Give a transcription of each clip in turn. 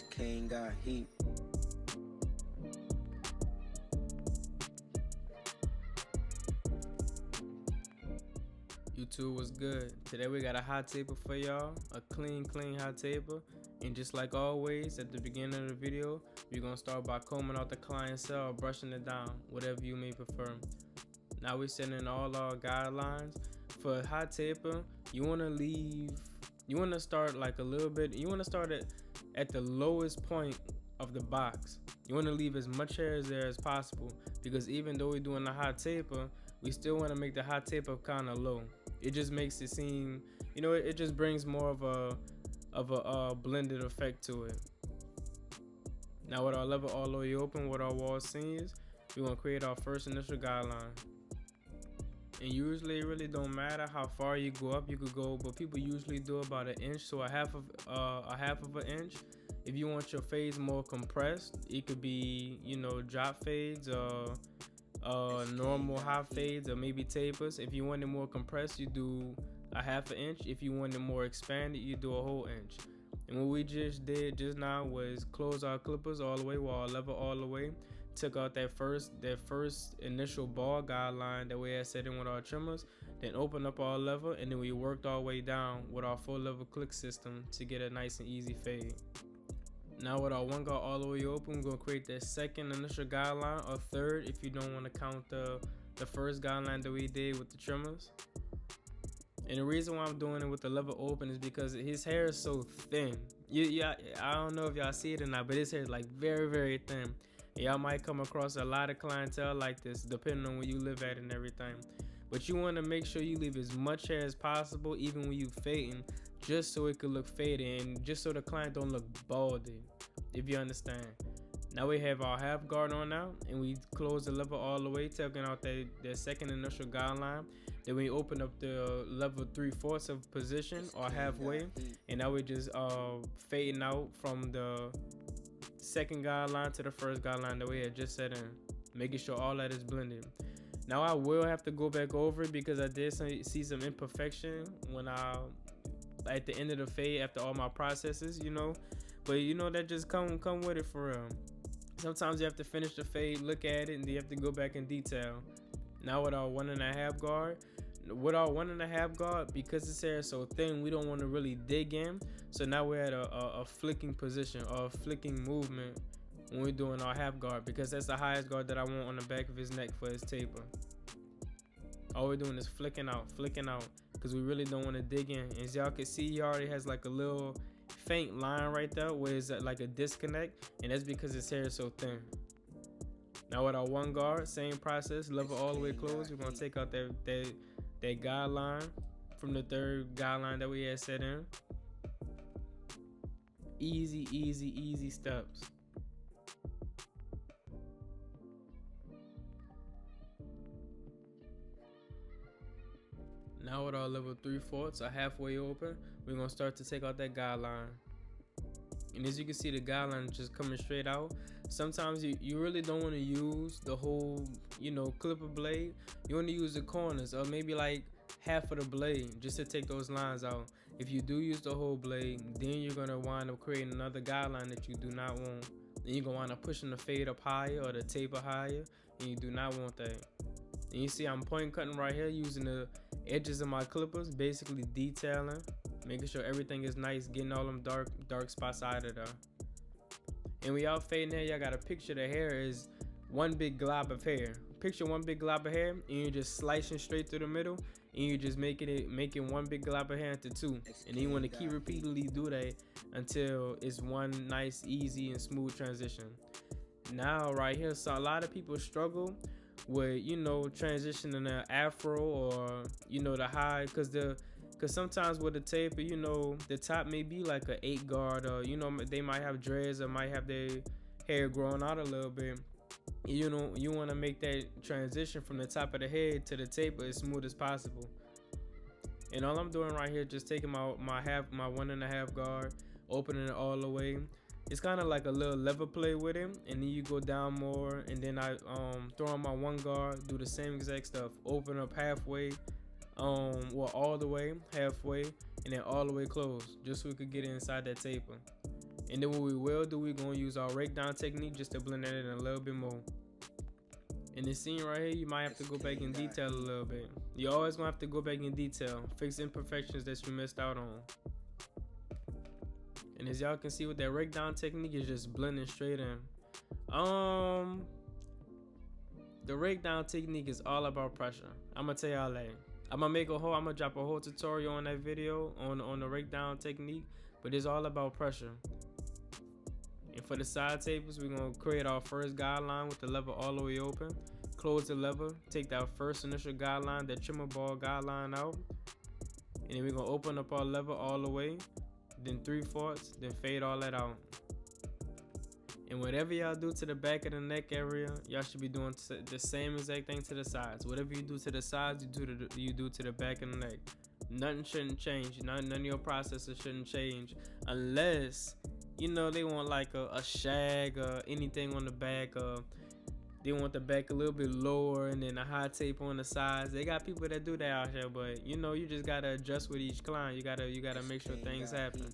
King got heat. YouTube was good. Today we got a hot taper for y'all, a clean hot taper. And just like always, at the beginning of the video, we're gonna start by combing out the client cell or brushing it down, whatever you may prefer. Now we're setting all our guidelines. For a hot taper, you wanna start like a little bit, you wanna start at the lowest point of the box. You wanna leave as much hair as there as possible, because even though we're doing a hot taper, we still wanna make the hot taper kinda low. It just makes it seem, it just brings more of a blended effect to it. Now with our lever all the way open with our wall seams, we're gonna create our first initial guideline. And usually it really don't matter how far you go up, you could go, but people usually do about an inch, so a half of an inch. If you want your fades more compressed, it could be, drop fades or normal hot fades or maybe tapers. If you want it more compressed, you do a half an inch. If you want it more expanded, you do a whole inch. And what we just did just now was close our clippers all the way with our lever all the way, took out that first initial ball guideline that we had set in with our trimmers, then opened up our lever, and then we worked our way down with our full level click system to get a nice and easy fade. Now with our one guard all the way open, we're gonna create that second initial guideline, or third if you don't want to count the first guideline that we did with the trimmers. And the reason why I'm doing it with the lever open is because his hair is so thin. I don't know if y'all see it or not, but his hair is like very thin. Y'all might come across a lot of clientele like this, depending on where you live at and everything. But you want to make sure you leave as much hair as possible, even when you fading, just so it could look faded and just so the client don't look balded, if you understand. Now we have our half guard on now, and we close the lever all the way, taking out the second initial guideline. Then we open up the lever 3/4 of position or halfway, and now we just fading out from the second guideline to the first guideline that we had just set in, making sure all that is blended. Now I will have to go back over it because I did see some imperfection when at the end of the fade after all my processes, but that just come with it for real. Sometimes you have to finish the fade, look at it, and then you have to go back in detail. Now with our 1.5 guard, because this hair is so thin, we don't want to really dig in. So now we're at a flicking position or a flicking movement when we're doing our half guard, because that's the highest guard that I want on the back of his neck for his taper. All we're doing is flicking out, because we really don't want to dig in. As y'all can see, he already has like a little faint line right there where it's like a disconnect, and that's because his hair is so thin. Now with our one guard, same process, lever all the way closed. We're gonna take out that guideline from the third guideline that we had set in. Easy steps. Now with our level 3/4 or halfway open, we're gonna start to take out that guideline. And as you can see, the guideline is just coming straight out. Sometimes you really don't want to use the whole, clipper blade. You want to use the corners or maybe like half of the blade just to take those lines out. If you do use the whole blade, then you're gonna wind up creating another guideline that you do not want. Then you're gonna wind up pushing the fade up higher or the taper higher, and you do not want that. And you see I'm point cutting right here using the edges of my clippers, basically detailing, making sure everything is nice, getting all them dark spots out of there. And when y'all fading hair, y'all gotta picture the hair is one big glob of hair. Picture one big glob of hair, and you're just slicing straight through the middle, and you're just making one big glob of hair into two. And then you want to keep repeatedly do that until it's one nice, easy, and smooth transition. Now right here, so a lot of people struggle with transitioning an afro or the high, because sometimes with the taper, the top may be like an 8 guard, or they might have dreads or might have their hair growing out a little bit. You want to make that transition from the top of the head to the taper as smooth as possible. And all I'm doing right here, just taking my 1.5 guard, opening it all the way. It's kind of like a little lever play with him, and then you go down more, and then I throw on my one guard, do the same exact stuff, open up halfway, all the way halfway, and then all the way closed, just so we could get inside that taper. And then what we will do, we're gonna use our rake down technique just to blend it in a little bit more. In this scene right here, you might have to go back in detail a little bit. You always gonna have to go back in detail, fix imperfections that you missed out on. And as y'all can see with that rake down technique, is just blending straight in. The rake down technique is all about pressure. I'm gonna tell y'all that. I'm gonna drop a whole tutorial on that video on the rake down technique, but it's all about pressure. And for the side tapers, we're gonna create our first guideline with the lever all the way open. Close the lever, take that first initial guideline, that trimmer ball guideline out, and then we're gonna open up our lever all the way, then 3/4, then fade all that out. And whatever y'all do to the back of the neck area, y'all should be doing the same exact thing to the sides. Whatever you do to the sides, you do to the back of the neck. Nothing shouldn't change. None of your processes shouldn't change unless, you know, they want like a shag or anything on the back. They want the back a little bit lower and then a high tape on the sides. They got people that do that out here, but you know, you just gotta adjust with each client. You gotta make sure things happen.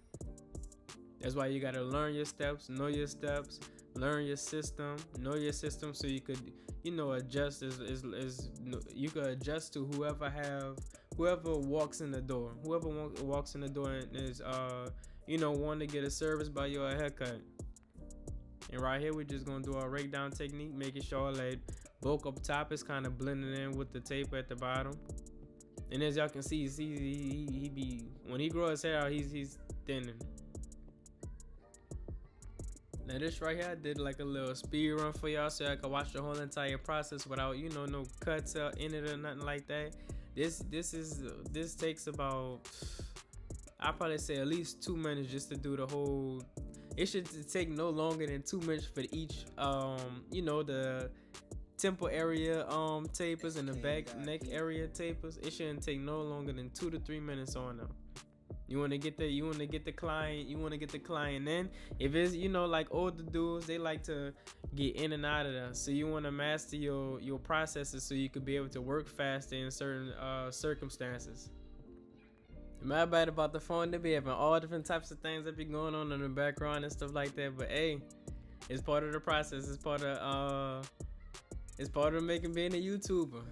That's why you gotta learn your steps, know your steps, learn your system, know your system, so you could, you know, adjust you could adjust to whoever walks in the door. Whoever walks in the door and is you know, wanting to get a service by your haircut. And right here, we're just gonna do our rake down technique, making sure that bulk up top is kind of blending in with the tape at the bottom. And as y'all can see, he be, when he grows his hair out, he's thinning. Now this right here, I did like a little speed run for y'all so I could watch the whole entire process without, you know, no cuts in it or nothing like that. This takes about, I'd probably say at least 2 minutes just to do the whole. It should take no longer than 2 minutes for each, you know, the temple area tapers and the back neck area tapers. It shouldn't take no longer than 2 to 3 minutes on them. You want to get the client in. If it's, you know, like older dudes, they like to get in and out of there. So you want to master your processes so you could be able to work faster in certain circumstances. My bad about the phone. They be having all different types of things that be going on in the background and stuff like that. But hey, it's part of the process. It's part of being a YouTuber.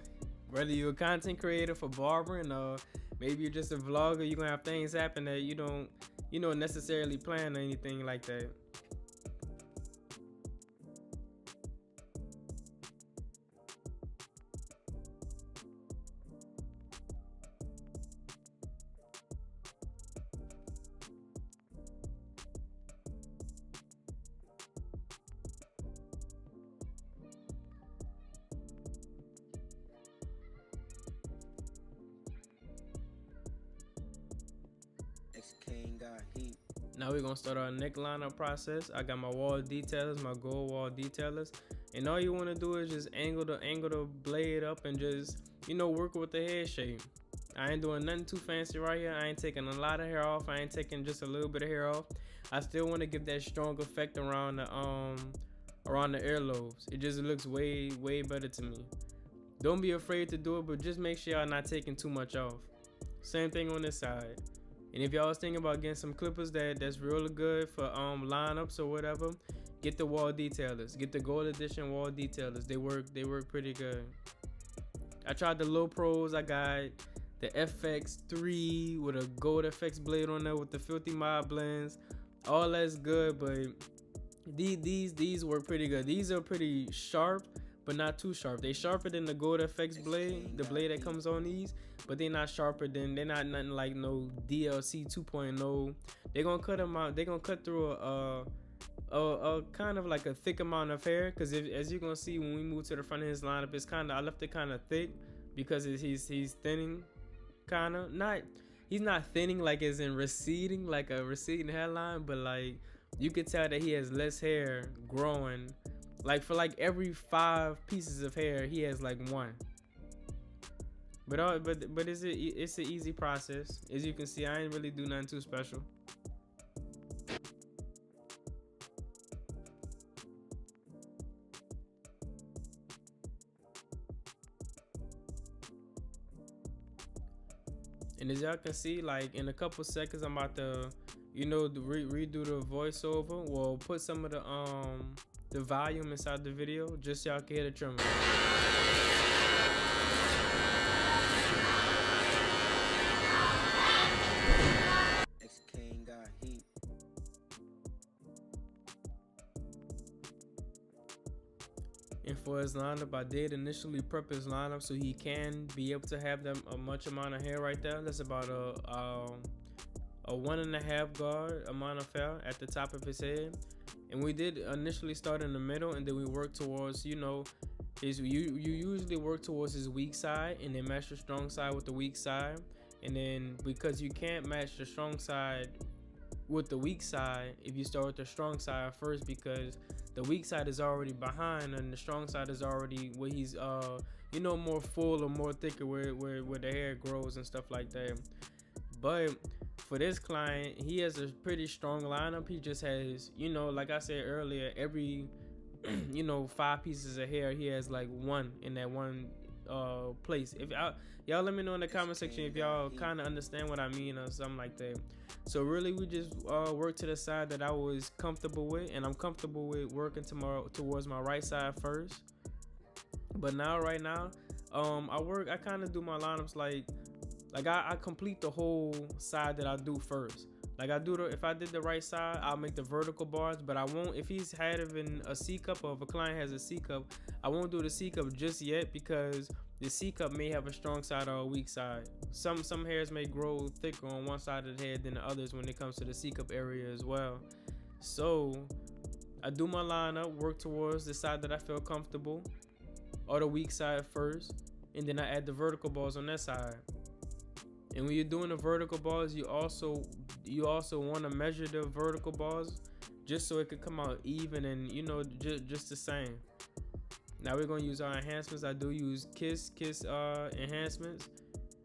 Whether you're a content creator for barbering or maybe you're just a vlogger, you're gonna have things happen that you don't, you know, necessarily plan or anything like that. Now we're gonna start our neckline up process. I got my wall detailers, my gold wall detailers, and all you want to do is just angle the blade up and just, you know, work with the head shape. I ain't doing nothing too fancy right here. I ain't taking a lot of hair off. I ain't taking just a little bit of hair off. I still want to give that strong effect around the earlobes. It just looks way better to me. Don't be afraid to do it, but just make sure y'all not taking too much off. Same thing on this side. And if y'all was thinking about getting some clippers that's really good for lineups or whatever, get the wall detailers. Get the gold edition wall detailers. They work pretty good. I tried the low pros. I got the FX3 with a gold FX blade on there with the filthy mod blends. All that's good, but these work pretty good. These are pretty sharp, but not too sharp. They sharper than the gold FX blade, the blade that comes on these, but they're not they're not nothing like no DLC 2.0. They're gonna cut them out. They're gonna cut through a kind of like a thick amount of hair, because as you're gonna see when we move to the front of his lineup, it's I left it kind of thick because he's thinning, kind of he's not thinning like as in receding, like a receding hairline, but like you could tell that he has less hair growing. Like for like every 5 pieces of hair, he has like 1. But it's an easy process. As you can see, I ain't really do nothing too special. And as y'all can see, like in a couple seconds, I'm about to you know, redo the voiceover. Well, put some of the volume inside the video, just so y'all can hear the tremor. And for his lineup, I did initially prep his lineup so he can be able to have them a much amount of hair right there. That's about a 1.5 guard amount of hair at the top of his head. And we did initially start in the middle, and then we worked towards, you know, you usually work towards his weak side and then match the strong side with the weak side. And then because you can't match the strong side with the weak side if you start with the strong side first, because the weak side is already behind and the strong side is already where he's you know, more full or more thicker, where the hair grows and stuff like that. But for this client, he has a pretty strong lineup. He just has, you know, like I said earlier, every you know, 5 pieces of hair, he has like one in that one place. If y'all let me know in the comment section if y'all kind of understand what I mean or something like that. So really, we just work to the side that I was comfortable with, and I'm comfortable with working towards my right side first. But now, right now, I kind of do my lineups like I complete the whole side that I do first. Like if I did the right side, I'll make the vertical bars, but I won't, if he's having a C cup or if a client has a C cup, I won't do the C cup just yet, because the C cup may have a strong side or a weak side. Some hairs may grow thicker on one side of the head than the others when it comes to the C cup area as well. So I do my lineup, work towards the side that I feel comfortable, or the weak side first, and then I add the vertical bars on that side. And when you're doing the vertical bars, you also want to measure the vertical bars just so it could come out even and, you know, just the same. Now we're gonna use our enhancements. I do use Kiss enhancements.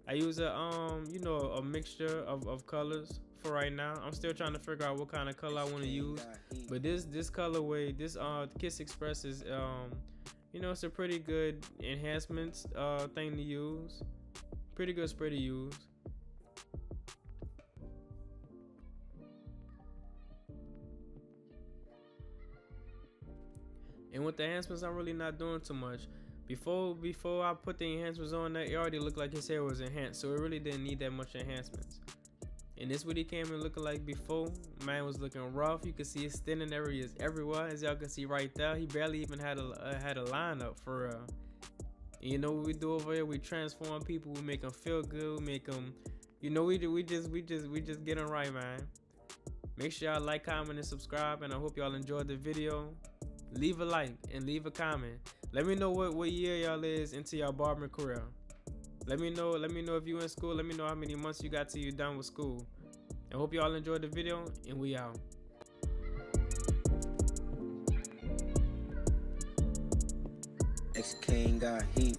I use a you know, a mixture of colors for right now. I'm still trying to figure out what kind of color I want to use. But this colorway, this Kiss Express is you know, it's a pretty good enhancements thing to use. Pretty good spray to use. And with the enhancements, I'm really not doing too much. Before I put the enhancements on there, it already looked like his hair was enhanced, so it really didn't need that much enhancements. And this what he came in looking like before. Man was looking rough. You can see his thinning areas everywhere, as y'all can see right there. He barely even had a lineup for real. And you know what we do over here? We transform people. We make them feel good. We make them, you know, we just get them right, man. Make sure y'all like, comment, and subscribe. And I hope y'all enjoyed the video. Leave a like and leave a comment. Let me know what year y'all is into your barbering career. Let me know if you in school. Let me know how many months you got till you done with school. I hope y'all enjoyed the video, and we out. X King got heat.